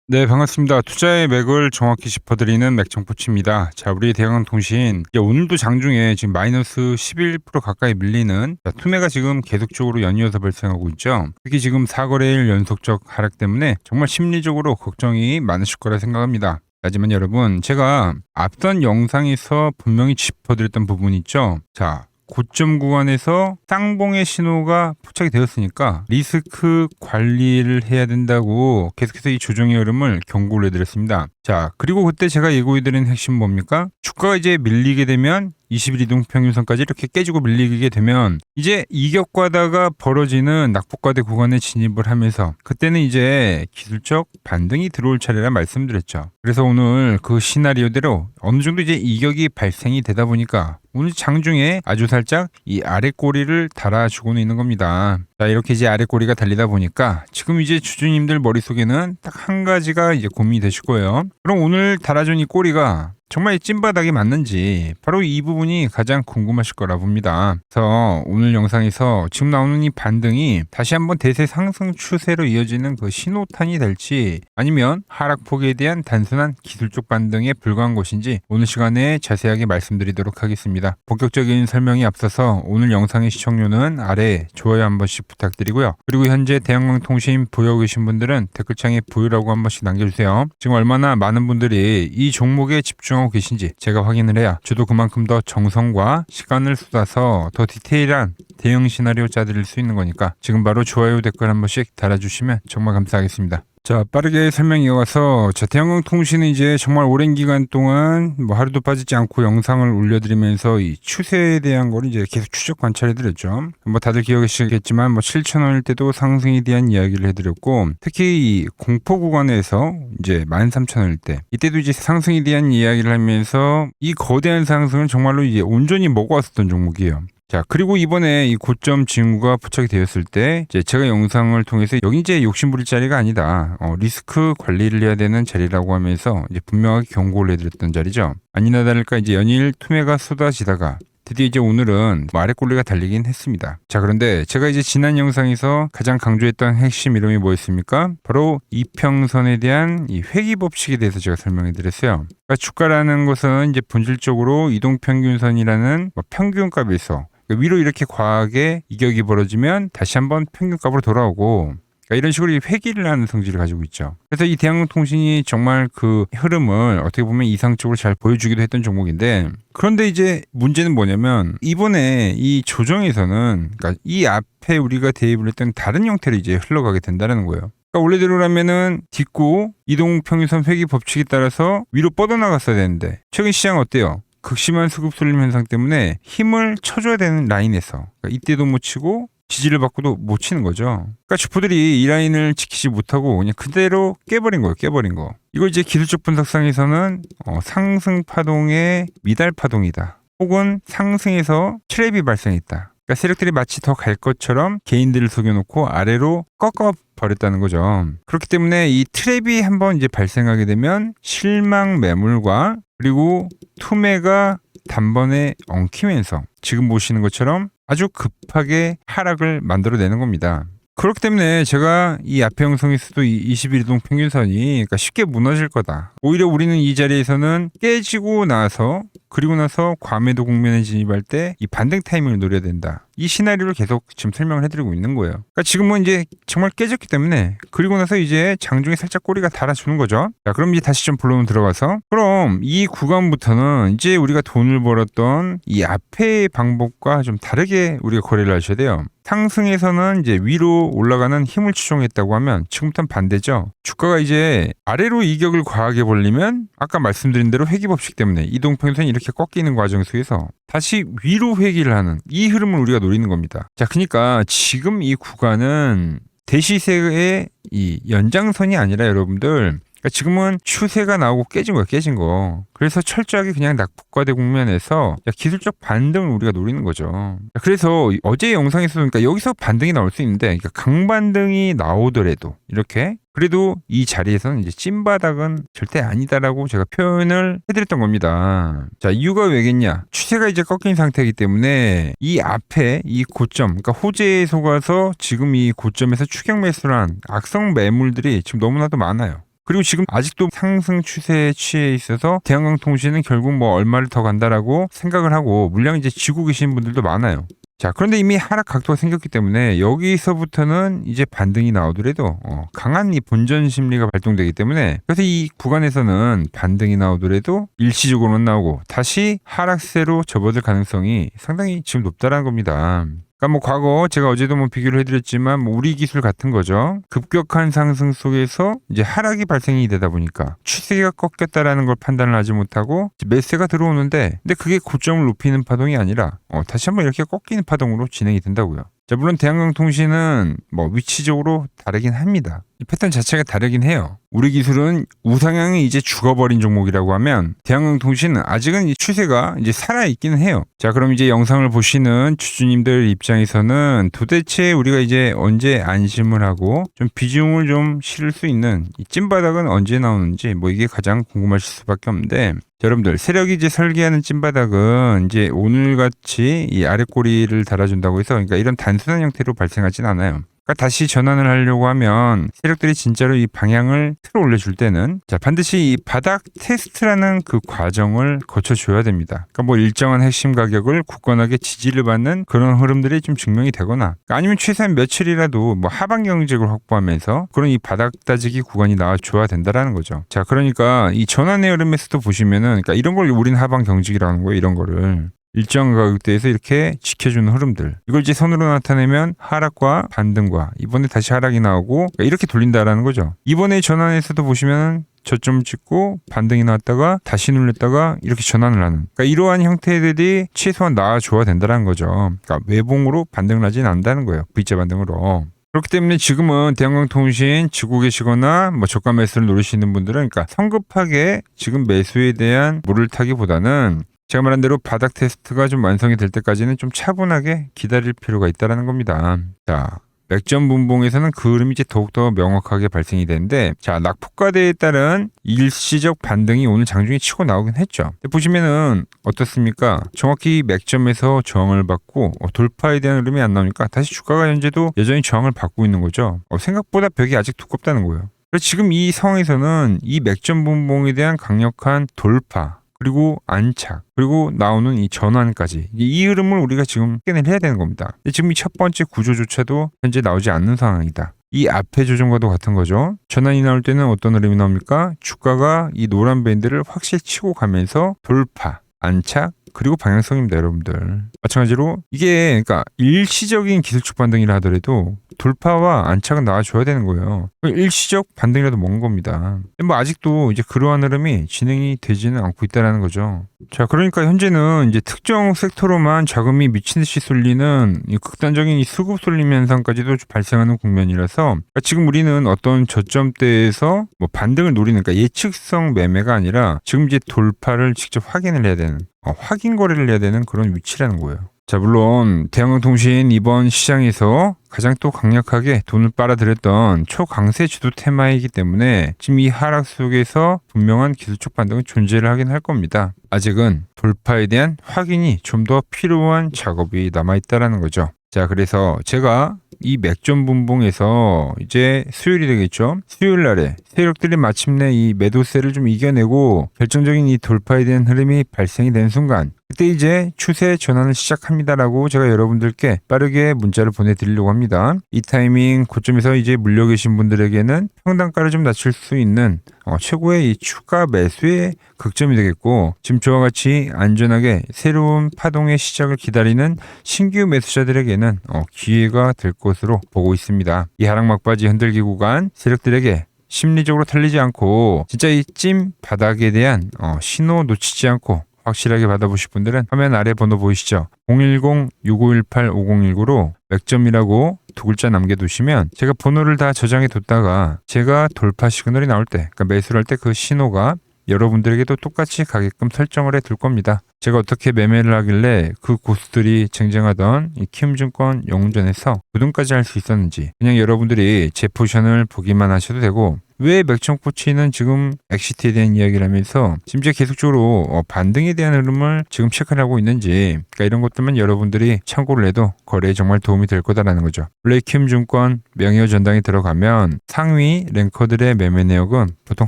네, 반갑습니다. 투자의 맥을 정확히 짚어드리는 맥정포치입니다. 자, 우리 대형통신 오늘도 장중에 지금 마이너스 11% 가까이 밀리는 투매가 지금 계속적으로 연이어서 발생하고 있죠. 특히 지금 4거래일 연속적 하락 때문에 정말 심리적으로 걱정이 많으실 거라 생각합니다. 하지만 여러분, 제가 앞선 영상에서 분명히 짚어드렸던 부분이 있죠. 자, 고점 구간에서 쌍봉의 신호가 포착이 되었으니까 리스크 관리를 해야 된다고 계속해서 이 조정의 흐름을 경고를 해드렸습니다. 자, 그리고 그때 제가 예고해드린 핵심 뭡니까? 주가가 이제 밀리게 되면 20일 이동평균선까지 이렇게 깨지고 밀리게 되면 이제 이격과다가 벌어지는 낙폭과대 구간에 진입을 하면서 그때는 이제 기술적 반등이 들어올 차례라 말씀드렸죠. 그래서 오늘 그 시나리오대로 어느 정도 이제 이격이 발생이 되다 보니까 오늘 장중에 아주 살짝 이 아래 꼬리를 달아주고는 있는 겁니다. 자, 이렇게 이제 아래 꼬리가 달리다 보니까 지금 이제 주주님들 머릿속에는 딱 한 가지가 이제 고민이 되실 거예요. 그럼 오늘 달아준 이 꼬리가 정말 찐바닥이 맞는지 바로 이 부분이 가장 궁금하실 거라 봅니다. 그래서 오늘 영상에서 지금 나오는 이 반등이 다시 한번 대세 상승 추세로 이어지는 그 신호탄이 될지 아니면 하락폭에 대한 단순한 기술적 반등에 불과한 것인지 오늘 시간에 자세하게 말씀드리도록 하겠습니다. 본격적인 설명에 앞서서 오늘 영상의 시청료는 아래 좋아요 한 번씩 부탁드리고요. 그리고 현재 대형광통신 보유하고 계신 분들은 댓글창에 보유라고 한 번씩 남겨주세요. 지금 얼마나 많은 분들이 이 종목에 집중하고 계신지 제가 확인을 해야 저도 그만큼 더 정성과 시간을 쏟아서 더 디테일한 대응 시나리오 짜드릴 수 있는 거니까 지금 바로 좋아요 댓글 한 번씩 달아주시면 정말 감사하겠습니다. 자, 빠르게 설명 이어가서 대형광통신은 이제 정말 오랜 기간 동안 하루도 빠지지 않고 영상을 올려드리면서 이 추세에 대한 걸 이제 계속 추적 관찰해드렸죠. 다들 기억하시겠지만 7,000원일 때도 상승에 대한 이야기를 해드렸고 특히 이 공포 구간에서 이제 13,000원일 때 이때도 이제 상승에 대한 이야기를 하면서 이 거대한 상승은 정말로 이제 온전히 먹어왔었던 종목이에요. 자, 그리고 이번에 이 고점 징후가 포착이 되었을 때 이제 제가 영상을 통해서 여기 이제 욕심부릴 자리가 아니다. 리스크 관리를 해야 되는 자리라고 하면서 이제 분명하게 경고를 해드렸던 자리죠. 아니나 다를까 이제 연일 투매가 쏟아지다가 드디어 이제 오늘은 아래 꼴리가 달리긴 했습니다. 자, 그런데 제가 이제 지난 영상에서 가장 강조했던 핵심 이름이 뭐였습니까? 바로 이평선에 대한 이 회귀 법칙에 대해서 제가 설명해 드렸어요. 그러니까 주가라는 것은 이제 본질적으로 이동평균선이라는 평균값에서 위로 이렇게 과하게 이격이 벌어지면 다시 한번 평균값으로 돌아오고 그러니까 이런 식으로 회귀를 하는 성질을 가지고 있죠. 그래서 이 대형통신이 정말 그 흐름을 어떻게 보면 이상적으로 잘 보여주기도 했던 종목인데 그런데 이제 문제는 뭐냐면 이번에 이 조정에서는 그러니까 이 앞에 우리가 대입을 했던 다른 형태로 이제 흘러가게 된다는 거예요. 그러니까 원래대로라면은 딛고 이동평균선 회귀 법칙에 따라서 위로 뻗어나갔어야 되는데 최근 시장 어때요? 극심한 수급 쏠림 현상 때문에 힘을 쳐줘야 되는 라인에서 그러니까 이때도 못 치고 지지를 받고도 못 치는 거죠. 그러니까 주포들이 이 라인을 지키지 못하고 그냥 그대로 깨버린 거예요. 깨버린 거. 이걸 이제 기술적 분석상에서는 상승 파동의 미달 파동이다. 혹은 상승에서 트랩이 발생했다. 그러니까 세력들이 마치 더 갈 것처럼 개인들을 속여놓고 아래로 꺾어 버렸다는 거죠. 그렇기 때문에 이 트랩이 한번 이제 발생하게 되면 실망 매물과 그리고 투매가 단번에 엉키면서 지금 보시는 것처럼 아주 급하게 하락을 만들어내는 겁니다. 그렇기 때문에 제가 이 앞에 영상에서도 이 21이동 평균선이 그러니까 쉽게 무너질 거다. 오히려 우리는 이 자리에서는 깨지고 나서 그리고 나서 과매도 국면에 진입할 때 이 반등 타이밍을 노려야 된다. 이 시나리오를 계속 지금 설명을 해드리고 있는 거예요. 그러니까 지금은 이제 정말 깨졌기 때문에 그리고 나서 이제 장중에 살짝 꼬리가 달아주는 거죠. 자, 그럼 이제 다시 좀 본론으로 들어가서 그럼 이 구간부터는 이제 우리가 돈을 벌었던 이 앞의 방법과 좀 다르게 우리가 거래를 하셔야 돼요. 상승에서는 이제 위로 올라가는 힘을 추종했다고 하면 지금부터는 반대죠. 주가가 이제 아래로 이격을 과하게 벌리면 아까 말씀드린 대로 회귀 법칙 때문에 이동평균선이 이렇게 꺾이는 과정 속에서 다시 위로 회귀를 하는 이 흐름을 우리가 노리는 겁니다. 자, 그러니까 지금 이 구간은 대시세의 이 연장선이 아니라 여러분들 그러니까 지금은 추세가 나오고 깨진 거야, 깨진 거. 그래서 철저하게 그냥 낙폭과대 국면에서 기술적 반등을 우리가 노리는 거죠. 그래서 어제 영상에서 그러니까 여기서 반등이 나올 수 있는데 그러니까 강반등이 나오더라도 이렇게 그래도 이 자리에서는 이제 찐바닥은 절대 아니다라고 제가 표현을 해드렸던 겁니다. 자, 이유가 왜겠냐? 추세가 이제 꺾인 상태이기 때문에 이 앞에 이 고점, 그러니까 호재에 속아서 지금 이 고점에서 추격 매수를 한 악성 매물들이 지금 너무나도 많아요. 그리고 지금 아직도 상승 추세에 취해 있어서 대한항공통신은 결국 뭐 얼마를 더 간다라고 생각을 하고 물량 이제 쥐고 계신 분들도 많아요. 자, 그런데 이미 하락 각도가 생겼기 때문에 여기서부터는 이제 반등이 나오더라도 강한 이 본전 심리가 발동되기 때문에, 그래서 이 구간에서는 반등이 나오더라도 일시적으로는 나오고 다시 하락세로 접어들 가능성이 상당히 지금 높다라는 겁니다. 그러니까 뭐 과거 제가 어제도 뭐 비교를 해드렸지만 뭐 우리 기술 같은 거죠. 급격한 상승 속에서 이제 하락이 발생이 되다 보니까 추세가 꺾였다라는 걸 판단을 하지 못하고 매수가 들어오는데, 근데 그게 고점을 높이는 파동이 아니라 다시 한번 이렇게 꺾이는 파동으로 진행이 된다고요. 자, 물론 대한항공통신은 뭐 위치적으로 다르긴 합니다. 이 패턴 자체가 다르긴 해요. 우리 기술은 우상향이 이제 죽어버린 종목이라고 하면 대한항공통신은 아직은 이 추세가 이제 살아있기는 해요. 자, 그럼 이제 영상을 보시는 주주님들 입장에서는 도대체 우리가 이제 언제 안심을 하고 좀 비중을 좀 실을 수 있는 이 찐바닥은 언제 나오는지 뭐 이게 가장 궁금하실 수밖에 없는데, 자, 여러분들 세력이 이제 설계하는 찐바닥은 이제 오늘같이 이 아랫꼬리를 달아준다고 해서, 그러니까 이런 단순한 형태로 발생하진 않아요. 그러니까 다시 전환을 하려고 하면 세력들이 진짜로 이 방향을 틀어 올려줄 때는 자, 반드시 이 바닥 테스트라는 그 과정을 거쳐줘야 됩니다. 그러니까 뭐 일정한 핵심 가격을 굳건하게 지지를 받는 그런 흐름들이 좀 증명이 되거나, 그러니까 아니면 최소한 며칠이라도 뭐 하방 경직을 확보하면서 그런 이 바닥 따지기 구간이 나와줘야 된다라는 거죠. 자, 그러니까 이 전환의 흐름에서도 보시면은, 그러니까 이런 걸 우린 하방 경직이라는 거예요. 이런 거를. 일정 가격대에서 이렇게 지켜주는 흐름들, 이걸 이제 선으로 나타내면 하락과 반등과 이번에 다시 하락이 나오고, 그러니까 이렇게 돌린다라는 거죠. 이번에 전환에서도 보시면 저점 찍고 반등이 나왔다가 다시 눌렸다가 이렇게 전환을 하는, 그러니까 이러한 형태들이 최소한 나와줘야 된다는 거죠. 그러니까 외봉으로 반등을 하진 않는다는 거예요. V자 반등으로. 그렇기 때문에 지금은 대한항공통신 지고 계시거나 뭐 저가 매수를 노리시는 분들은, 그러니까 성급하게 지금 매수에 대한 물을 타기보다는 제가 말한 대로 바닥 테스트가 좀 완성이 될 때까지는 좀 차분하게 기다릴 필요가 있다는 겁니다. 자, 맥점 분봉에서는 그 흐름이 이제 더욱더 명확하게 발생이 되는데, 자, 낙폭과대에 따른 일시적 반등이 오늘 장중에 치고 나오긴 했죠. 보시면은 어떻습니까? 정확히 맥점에서 저항을 받고 돌파에 대한 흐름이 안 나오니까 다시 주가가 현재도 여전히 저항을 받고 있는 거죠. 생각보다 벽이 아직 두껍다는 거예요. 그래서 지금 이 상황에서는 이 맥점 분봉에 대한 강력한 돌파, 그리고 안착, 그리고 나오는 이 전환까지, 이 흐름을 우리가 지금 확인을 해야 되는 겁니다. 근데 지금 이 첫 번째 구조조차도 현재 나오지 않는 상황이다. 이 앞의 조정과도 같은 거죠. 전환이 나올 때는 어떤 흐름이 나옵니까? 주가가 이 노란 밴드를 확실히 치고 가면서 돌파, 안착, 그리고 방향성입니다, 여러분들. 마찬가지로 이게 그러니까 일시적인 기술적 반등이라 하더라도 돌파와 안착은 나와줘야 되는 거예요. 일시적 반등이라도 먹은 겁니다. 뭐 아직도 이제 그러한 흐름이 진행이 되지는 않고 있다라는 거죠. 자, 그러니까 현재는 이제 특정 섹터로만 자금이 미친 듯이 쏠리는 이 극단적인 이 수급 쏠림 현상까지도 발생하는 국면이라서, 그러니까 지금 우리는 어떤 저점대에서 뭐 반등을 노리는, 그러니까 예측성 매매가 아니라 지금 이제 돌파를 직접 확인을 해야 되는, 확인 거래를 해야 되는 그런 위치라는 거예요. 자, 물론 대한항공통신 이번 시장에서 가장 또 강력하게 돈을 빨아들였던 초강세 주도 테마이기 때문에 지금 이 하락 속에서 분명한 기술적 반등은 존재를 하긴 할 겁니다. 아직은 돌파에 대한 확인이 좀 더 필요한 작업이 남아있다라는 거죠. 자, 그래서 제가 이 맥점 분봉에서 이제 수요일이 되겠죠. 수요일 날에 세력들이 마침내 이 매도세를 좀 이겨내고 결정적인 이 돌파에 대한 흐름이 발생이 된 순간, 그때 이제 추세 전환을 시작합니다라고 제가 여러분들께 빠르게 문자를 보내드리려고 합니다. 이 타이밍 고점에서 이제 물려 계신 분들에게는 평단가를 좀 낮출 수 있는 최고의 이 추가 매수의 극점이 되겠고, 지금 저와 같이 안전하게 새로운 파동의 시작을 기다리는 신규 매수자들에게는 기회가 될 것으로 보고 있습니다. 이 하락 막바지 흔들기 구간 세력들에게 심리적으로 털리지 않고 진짜 이 찜 바닥에 대한 신호 놓치지 않고 확실하게 받아보실 분들은 화면 아래 번호 보이시죠? 010-6518-5019로 맥점이라고 두 글자 남겨두시면 제가 번호를 다 저장해 뒀다가 제가 돌파 시그널이 나올 때, 그러니까 매수를 할 때 그 신호가 여러분들에게도 똑같이 가게끔 설정을 해 둘 겁니다. 제가 어떻게 매매를 하길래 그 고수들이 쟁쟁하던 이 키움증권 영웅전에서 9등까지 할 수 있었는지, 그냥 여러분들이 제 포지션을 보기만 하셔도 되고 왜 맥정코치는 지금 엑시트에 대한 이야기를 하면서 심지어 계속적으로 반등에 대한 흐름을 지금 체크를 하고 있는지, 그러니까 이런 것들만 여러분들이 참고를 해도 거래에 정말 도움이 될 거다라는 거죠. 블레이킴 증권 명예의 전당에 들어가면 상위 랭커들의 매매 내역은 보통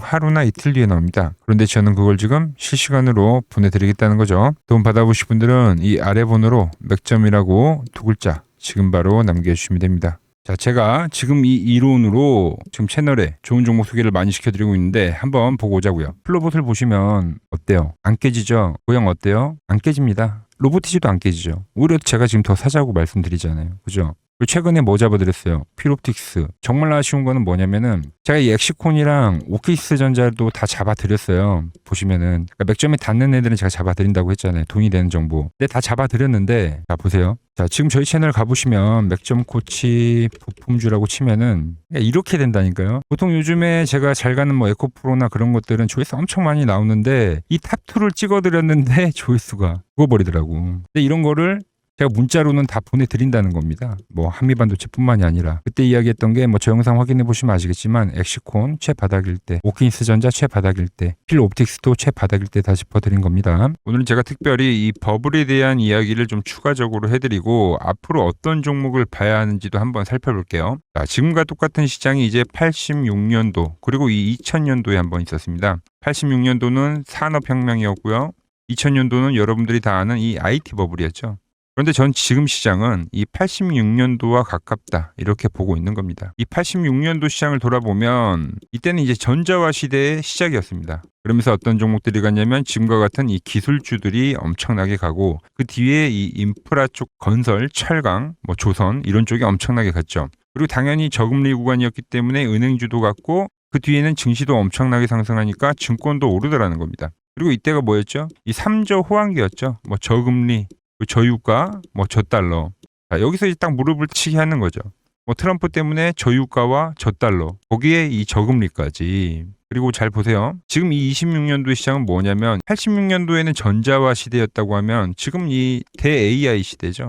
하루나 이틀 뒤에 나옵니다. 그런데 저는 그걸 지금 실시간으로 보내드리겠다는 거죠. 도움 받아보실 분들은 이 아래 번호로 맥점이라고 두 글자 지금 바로 남겨주시면 됩니다. 자, 제가 지금 이 이론으로 지금 채널에 좋은 종목 소개를 많이 시켜드리고 있는데 한번 보고 오자고요. 플로봇을 보시면 어때요? 안 깨지죠? 모양 어때요? 안 깨집니다. 로보티지도 안 깨지죠. 오히려 제가 지금 더 사자고 말씀드리잖아요. 그죠? 최근에 뭐 잡아드렸어요? 필옵틱스. 정말 아쉬운 거는 뭐냐면은 제가 이 엑시콘이랑 오키스 전자도 다 잡아드렸어요. 보시면은 그러니까 맥점에 닿는 애들은 제가 잡아드린다고 했잖아요. 돈이 되는 정보. 근데 다 잡아드렸는데 자 보세요. 자 지금 저희 채널 가보시면 맥점 코치 부품주라고 치면은 이렇게 된다니까요. 보통 요즘에 제가 잘 가는 뭐 에코프로나 그런 것들은 조회수 엄청 많이 나오는데 이 탑2를 찍어드렸는데 조회수가 죽어버리더라고. 근데 이런 거를 제가 문자로는 다 보내드린다는 겁니다. 뭐 한미반도체뿐만이 아니라 그때 이야기했던 게 뭐 저 영상 확인해 보시면 아시겠지만 엑시콘 최바닥일 때, 오킨스 전자 최바닥일 때, 필옵틱스도 최바닥일 때 다 짚어드린 겁니다. 오늘은 제가 특별히 이 버블에 대한 이야기를 좀 추가적으로 해드리고 앞으로 어떤 종목을 봐야 하는지도 한번 살펴볼게요. 자, 지금과 똑같은 시장이 이제 86년도 그리고 이 2000년도에 한번 있었습니다. 86년도는 산업혁명이었고요. 2000년도는 여러분들이 다 아는 이 IT 버블이었죠. 그런데 전 지금 시장은 이 86년도와 가깝다 이렇게 보고 있는 겁니다. 이 86년도 시장을 돌아보면 이때는 이제 전자화 시대의 시작이었습니다. 그러면서 어떤 종목들이 갔냐면 지금과 같은 이 기술주들이 엄청나게 가고 그 뒤에 이 인프라 쪽 건설, 철강, 뭐 조선 이런 쪽이 엄청나게 갔죠. 그리고 당연히 저금리 구간이었기 때문에 은행주도 갔고 그 뒤에는 증시도 엄청나게 상승하니까 증권도 오르더라는 겁니다. 그리고 이때가 뭐였죠? 이 3저 호황기였죠. 뭐 저금리, 저유가, 뭐 저달러. 자, 여기서 이제 딱 무릎을 치게 하는 거죠. 뭐 트럼프 때문에 저유가와 저달러, 거기에 이 저금리까지. 그리고 잘 보세요. 지금 이 26년도 시장은 뭐냐면 86년도에는 전자화 시대였다고 하면 지금 이 대 AI 시대죠.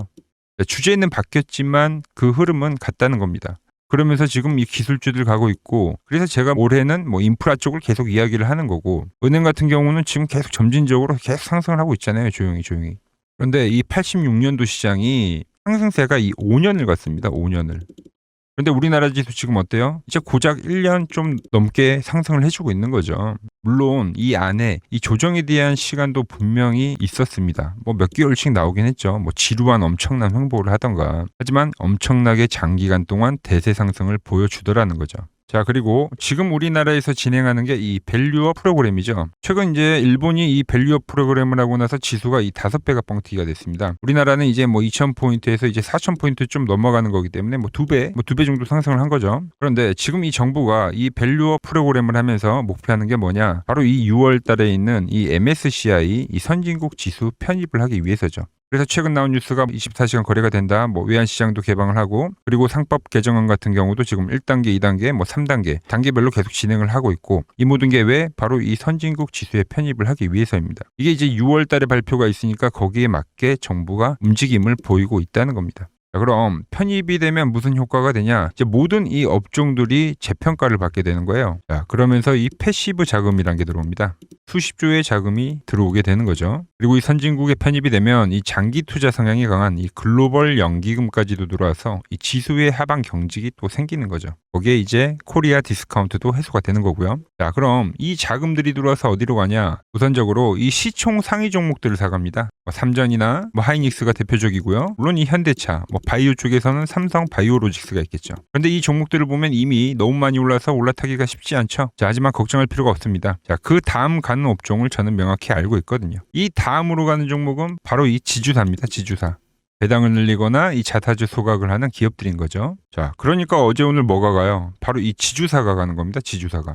주제는 바뀌었지만 그 흐름은 같다는 겁니다. 그러면서 지금 이 기술주들 가고 있고 그래서 제가 올해는 뭐 인프라 쪽을 계속 이야기를 하는 거고 은행 같은 경우는 지금 계속 점진적으로 계속 상승을 하고 있잖아요. 조용히. 그런데 이 86년도 시장이 상승세가 이 5년을 갔습니다. 5년을. 그런데 우리나라 지수 지금 어때요? 이제 고작 1년 좀 넘게 상승을 해주고 있는 거죠. 물론 이 안에 이 조정에 대한 시간도 분명히 있었습니다. 뭐 몇 개월씩 나오긴 했죠. 뭐 지루한 엄청난 횡보를 하던가. 하지만 엄청나게 장기간 동안 대세 상승을 보여주더라는 거죠. 자, 그리고 지금 우리나라에서 진행하는 게 이 밸류업 프로그램이죠. 최근 이제 일본이 이 밸류업 프로그램을 하고 나서 지수가 이 5배가 뻥튀기가 됐습니다. 우리나라는 이제 뭐 2000포인트에서 이제 4000포인트 좀 넘어가는 거기 때문에 뭐 2배 정도 상승을 한 거죠. 그런데 지금 이 정부가 이 밸류업 프로그램을 하면서 목표하는 게 뭐냐? 바로 이 6월 달에 있는 이 MSCI 이 선진국 지수 편입을 하기 위해서죠. 그래서 최근 나온 뉴스가 24시간 거래가 된다. 뭐 외환시장도 개방을 하고 그리고 상법 개정안 같은 경우도 지금 1단계, 2단계, 뭐 3단계 단계별로 계속 진행을 하고 있고 이 모든 게 왜? 바로 이 선진국 지수에 편입을 하기 위해서입니다. 이게 이제 6월 달에 발표가 있으니까 거기에 맞게 정부가 움직임을 보이고 있다는 겁니다. 자, 그럼 편입이 되면 무슨 효과가 되냐? 이제 모든 이 업종들이 재평가를 받게 되는 거예요. 자, 그러면서 이 패시브 자금이란 게 들어옵니다. 수십조의 자금이 들어오게 되는 거죠. 그리고 이 선진국에 편입이 되면 이 장기 투자 성향이 강한 이 글로벌 연기금까지도 들어와서 이 지수의 하방 경직이 또 생기는 거죠. 거기에 이제 코리아 디스카운트도 해소가 되는 거고요. 자, 그럼 이 자금들이 들어와서 어디로 가냐? 우선적으로 이 시총 상위 종목들을 사갑니다. 뭐 삼전이나 뭐 하이닉스가 대표적이고요. 물론 이 현대차, 뭐 바이오 쪽에서는 삼성 바이오로직스가 있겠죠. 그런데 이 종목들을 보면 이미 너무 많이 올라서 올라타기가 쉽지 않죠. 자, 하지만 걱정할 필요가 없습니다. 자, 그 다음 가는 업종을 저는 명확히 알고 있거든요. 이 다음으로 가는 종목은 바로 이 지주사입니다. 지주사. 배당을 늘리거나 이 자사주 소각을 하는 기업들인 거죠. 자, 그러니까 어제 오늘 뭐가 가요? 바로 이 지주사가 가는 겁니다. 지주사가.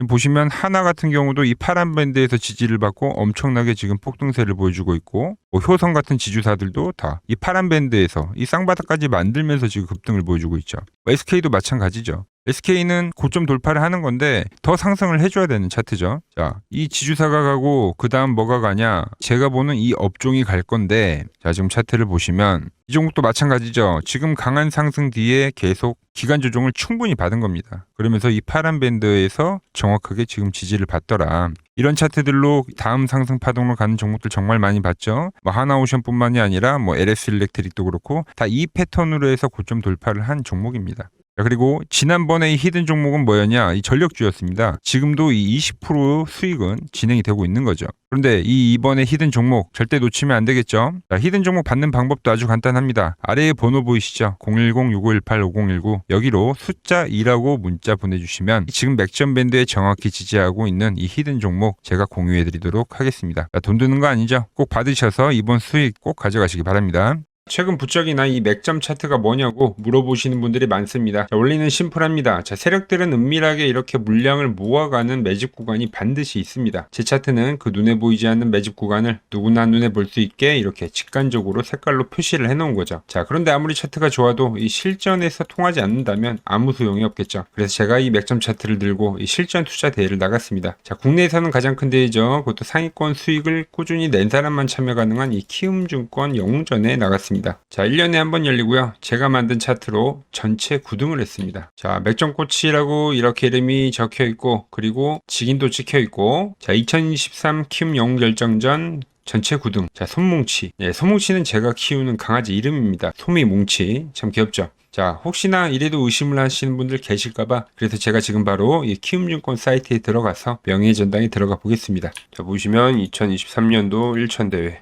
보시면 하나 같은 경우도 이 파란 밴드에서 지지를 받고 엄청나게 지금 폭등세를 보여주고 있고 뭐 효성 같은 지주사들도 다 이 파란 밴드에서 이 쌍바닥까지 만들면서 지금 급등을 보여주고 있죠. SK도 마찬가지죠. SK는 고점 돌파를 하는 건데 더 상승을 해줘야 되는 차트죠. 자, 이 지주사가 가고 그 다음 뭐가 가냐? 제가 보는 이 업종이 갈 건데, 자, 지금 차트를 보시면 이 종목도 마찬가지죠. 지금 강한 상승 뒤에 계속 기간 조정을 충분히 받은 겁니다. 그러면서 이 파란 밴드에서 정확하게 지금 지지를 받더라. 이런 차트들로 다음 상승 파동으로 가는 종목들 정말 많이 봤죠. 뭐 하나오션뿐만이 아니라 뭐 LS 일렉트릭도 그렇고 다 이 패턴으로 해서 고점 돌파를 한 종목입니다. 자, 그리고 지난번에 이 히든 종목은 뭐였냐? 이 전력주였습니다. 지금도 이 20% 수익은 진행이 되고 있는 거죠. 그런데 이번에 히든 종목 절대 놓치면 안 되겠죠? 자, 히든 종목 받는 방법도 아주 간단합니다. 아래에 번호 보이시죠? 010-6518-5019 여기로 숫자 2라고 문자 보내주시면 지금 맥점 밴드에 정확히 지지하고 있는 이 히든 종목 제가 공유해드리도록 하겠습니다. 자, 돈 드는 거 아니죠? 꼭 받으셔서 이번 수익 꼭 가져가시기 바랍니다. 최근 부쩍이나 이 맥점 차트가 뭐냐고 물어보시는 분들이 많습니다. 자, 원리는 심플합니다. 자, 세력들은 은밀하게 이렇게 물량을 모아가는 매집 구간이 반드시 있습니다. 제 차트는 그 눈에 보이지 않는 매집 구간을 누구나 눈에 볼 수 있게 이렇게 직관적으로 색깔로 표시를 해놓은 거죠. 자, 그런데 아무리 차트가 좋아도 이 실전에서 통하지 않는다면 아무 소용이 없겠죠. 그래서 제가 이 맥점 차트를 들고 이 실전 투자 대회를 나갔습니다. 자, 국내에서는 가장 큰 대회죠. 그것도 상위권 수익을 꾸준히 낸 사람만 참여 가능한 이 키움증권 영웅전에 나갔습니다. 자, 1년에 한 번 열리고요. 제가 만든 차트로 전체 9등을 했습니다. 자, 맥점꽃이라고 이렇게 이름이 적혀 있고, 그리고 직인도 찍혀 있고, 자, 2023 키움 영웅 결정전 전체 9등. 자, 솜뭉치. 네, 솜뭉치는 제가 키우는 강아지 이름입니다. 솜이뭉치. 참 귀엽죠? 자, 혹시나 이래도 의심을 하시는 분들 계실까봐 그래서 제가 지금 바로 이 키움증권 사이트에 들어가서 명예의 전당에 들어가 보겠습니다. 자, 보시면 2023년도 1천대회.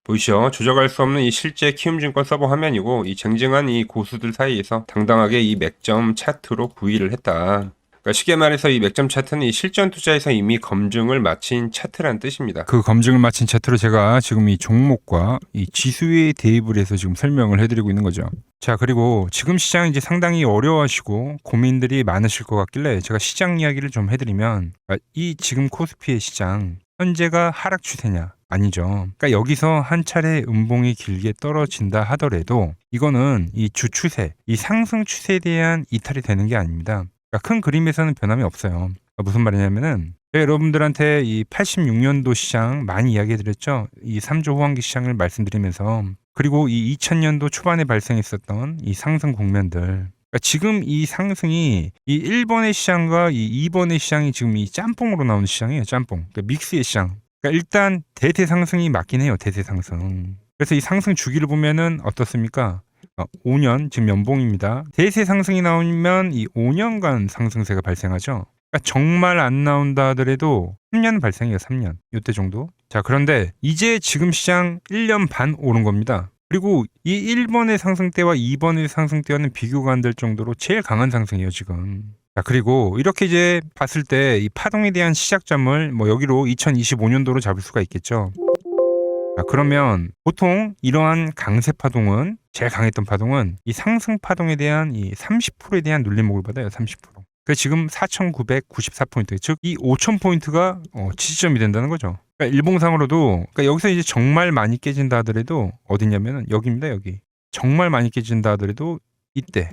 보이시죠? 조작할 수 없는 이 실제 키움증권 서버 화면이고 이 쟁쟁한 이 고수들 사이에서 당당하게 이 맥점 차트로 구의를 했다. 그러니까 쉽게 말해서 이 맥점 차트는 이 실전 투자에서 이미 검증을 마친 차트란 뜻입니다. 그 검증을 마친 차트로 제가 지금 이 종목과 이 지수에 대입을 해서 지금 설명을 해드리고 있는 거죠. 자, 그리고 지금 시장 이제 상당히 어려워하시고 고민들이 많으실 것 같길래 제가 시장 이야기를 좀 해드리면 이 지금 코스피의 시장 현재가 하락 추세냐? 아니죠. 그러니까 여기서 한 차례 음봉이 길게 떨어진다 하더라도 이거는 이 주 추세, 이 상승 추세에 대한 이탈이 되는 게 아닙니다. 그러니까 큰 그림에서는 변함이 없어요. 그러니까 무슨 말이냐면은 여러분들한테 이 86년도 시장 많이 이야기해드렸죠. 이 3조 호황기 시장을 말씀드리면서 그리고 이 2000년도 초반에 발생했었던 이 상승 국면들. 그러니까 지금 이 상승이 이 1번의 시장과 이 2번의 시장이 지금 이 짬뽕으로 나오는 시장이에요. 짬뽕. 그러니까 믹스의 시장. 그러니까 일단 대세 상승이 맞긴 해요. 대세 상승. 그래서 이 상승 주기를 보면은 어떻습니까? 5년 지금 연봉입니다. 대세 상승이 나오면 이 5년간 상승세가 발생하죠. 그러니까 정말 안 나온다 하더라도 3년 발생해요. 3년. 이때 정도. 자, 그런데 이제 지금 시장 1년 반 오른 겁니다. 그리고 이 1번의 상승 때와 2번의 상승 때와는 비교가 안 될 정도로 제일 강한 상승이에요, 지금. 자, 그리고 이렇게 이제 봤을 때 이 파동에 대한 시작점을 뭐 여기로 2025년도로 잡을 수가 있겠죠. 자, 그러면 보통 이러한 강세 파동은 제일 강했던 파동은 이 상승 파동에 대한 이 30%에 대한 눌림목을 받아요. 30%. 그 지금 4,994포인트, 즉 이 5,000포인트가 지지점이 된다는 거죠. 그러니까 일봉상으로도 그러니까 여기서 이제 정말 많이 깨진다 하더라도 어디냐면은 여기입니다. 여기. 정말 많이 깨진다 하더라도 이때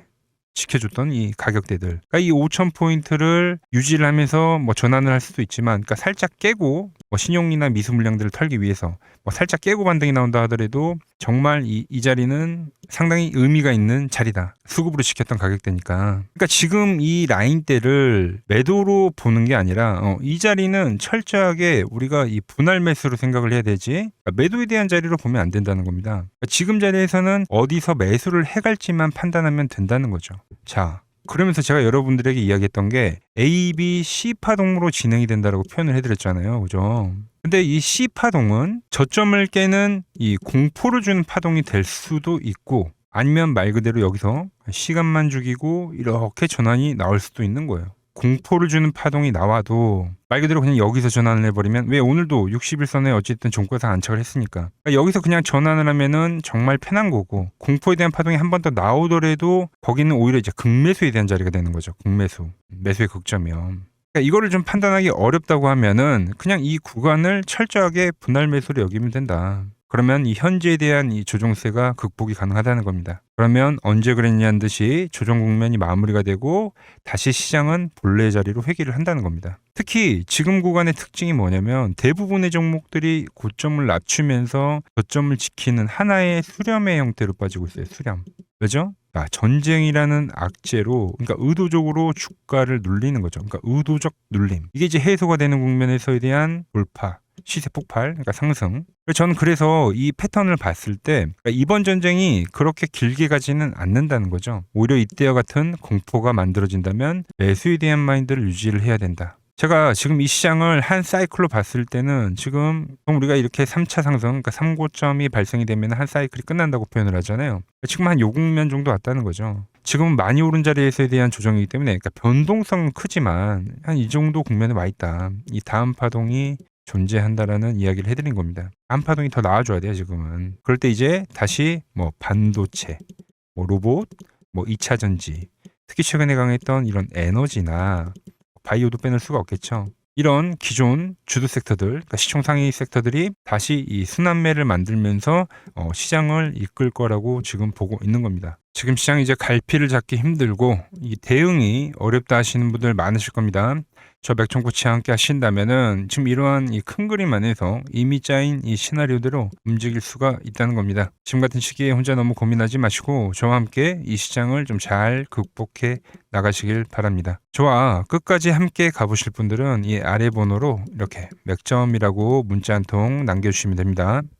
지켜줬던 이 가격대들. 그러니까 이 5,000포인트를 유지를 하면서 뭐 전환을 할 수도 있지만, 그러니까 살짝 깨고 뭐 신용이나 미수 물량들을 털기 위해서 뭐 살짝 깨고 반등이 나온다 하더라도 정말 이 자리는 상당히 의미가 있는 자리다. 수급으로 지켰던 가격대니까. 그러니까 지금 이 라인대를 매도로 보는 게 아니라 이 자리는 철저하게 우리가 이 분할 매수로 생각을 해야 되지, 그러니까 매도에 대한 자리로 보면 안 된다는 겁니다. 그러니까 지금 자리에서는 어디서 매수를 해갈지만 판단하면 된다는 거죠. 자, 그러면서 제가 여러분들에게 이야기했던 게 A, B, C 파동으로 진행이 된다라고 표현을 해드렸잖아요. 그죠? 근데 이 C 파동은 저점을 깨는 이 공포를 주는 파동이 될 수도 있고, 아니면 말 그대로 여기서 시간만 죽이고 이렇게 전환이 나올 수도 있는 거예요. 공포를 주는 파동이 나와도 말 그대로 그냥 여기서 전환을 해버리면, 왜 오늘도 60일선에 어쨌든 종가상 안착을 했으니까, 그러니까 여기서 그냥 전환을 하면은 정말 편한 거고, 공포에 대한 파동이 한 번 더 나오더라도 거기는 오히려 이제 극매수에 대한 자리가 되는 거죠. 극매수, 매수의 극점이요. 그러니까 이거를 좀 판단하기 어렵다고 하면은 그냥 이 구간을 철저하게 분할 매수로 여기면 된다. 그러면 이 현재에 대한 이 조정세가 극복이 가능하다는 겁니다. 그러면 언제 그랬냐는 듯이 조정 국면이 마무리가 되고 다시 시장은 본래 자리로 회귀를 한다는 겁니다. 특히 지금 구간의 특징이 뭐냐면 대부분의 종목들이 고점을 낮추면서 저점을 지키는 하나의 수렴의 형태로 빠지고 있어요. 수렴. 왜죠? 전쟁이라는 악재로, 그러니까 의도적으로 주가를 눌리는 거죠. 그러니까 의도적 눌림. 이게 이제 해소가 되는 국면에서에 대한 돌파, 시세 폭발, 그러니까 상승. 저는 그래서 이 패턴을 봤을 때 그러니까 이번 전쟁이 그렇게 길게 가지는 않는다는 거죠. 오히려 이때와 같은 공포가 만들어진다면 매수에 대한 마인드를 유지를 해야 된다. 제가 지금 이 시장을 한 사이클로 봤을 때는 지금 우리가 이렇게 3차 상승, 그러니까 3고점이 발생이 되면 한 사이클이 끝난다고 표현을 하잖아요. 지금 한 요 국면 정도 왔다는 거죠. 지금은 많이 오른 자리에서에 대한 조정이기 때문에 그러니까 변동성은 크지만 한 이 정도 국면에 와 있다. 이 다음 파동이 존재한다라는 이야기를 해드린 겁니다. 다음 파동이 더 나와줘야 돼요, 지금은. 그럴 때 이제 다시 뭐 반도체, 뭐 로봇, 뭐 2차 전지, 특히 최근에 강했던 이런 에너지나 바이오도 빼놓을 수가 없겠죠. 이런 기존 주도 섹터들, 그러니까 시총 상위 섹터들이 다시 이 순환매를 만들면서 시장을 이끌 거라고 지금 보고 있는 겁니다. 지금 시장이 이제 갈피를 잡기 힘들고 이 대응이 어렵다 하시는 분들 많으실 겁니다. 저 맥청코치와 함께 하신다면은 지금 이러한 이 큰 그림 안에서 이미 짜인 이 시나리오대로 움직일 수가 있다는 겁니다. 지금 같은 시기에 혼자 너무 고민하지 마시고 저와 함께 이 시장을 좀 잘 극복해 나가시길 바랍니다. 저와 끝까지 함께 가보실 분들은 이 아래 번호로 이렇게 맥점이라고 문자 한 통 남겨주시면 됩니다.